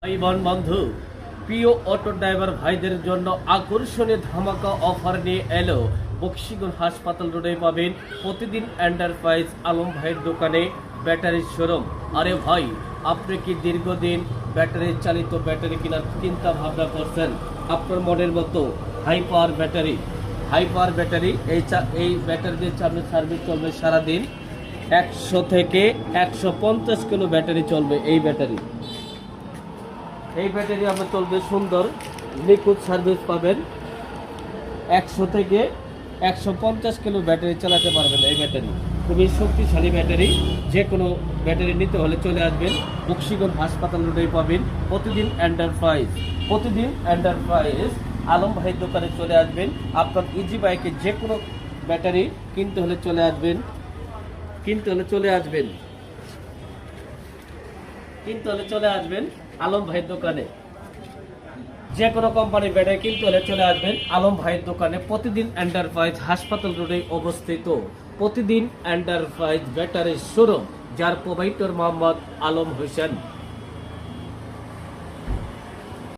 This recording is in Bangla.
ভাই বোন বন্ধু, প্রিয় অটো ড্রাইভার ভাইদের জন্য আকর্ষণীয় ধামাকা অফার নিয়ে এলো বক্সিগঞ্জ হাসপাতাল রোডে পাবেন প্রতিদিন এন্টারপ্রাইজ আলম ভাইয়ের দোকানে ব্যাটারির শোরুম। আরে ভাই, আপনি কি দীর্ঘদিন ব্যাটারি চালিত ব্যাটারি কেনার চিন্তা ভাবনা করছেন? আপনার মনের মতো হাই পাওয়ার ব্যাটারি এই ব্যাটারি দিয়ে আপনার সার্ভিস চলবে সারাদিন। 100 থেকে 150 কিলো ব্যাটারি চলবে। এই ব্যাটারি আপনার চলবে সুন্দর, লিকুইড সার্ভিস পাবেন। 100 থেকে 150 কিলো ব্যাটারি চালাতে পারবেন। এই ব্যাটারি খুবই শক্তিশালী ব্যাটারি। যে কোনো ব্যাটারি নিতে হলে চলে আসবেন বক্সিগঞ্জ হাসপাতাল রোডে পাবেন প্রতিদিন এন্টারপ্রাইজ আলম ভাইয়ের দোকানে চলে আসবেন। আপনার ইজি বাইকে যে কোনো ব্যাটারি কিনতে হলে চলে আসবেন আলম ভাইয়ের দোকানে। যে কোনো কোম্পানির ব্যাটারি কিনতে হলে চলে আসবেন আলম ভাইয়ের দোকানে। প্রতিদিন এন্টারপ্রাইজ হাসপাতাল রোডে অবস্থিত প্রতিদিন এন্টারপ্রাইজ ব্যাটারির শোরুম, যার প্রোভাইডার মোহাম্মদ আলম হোসেন।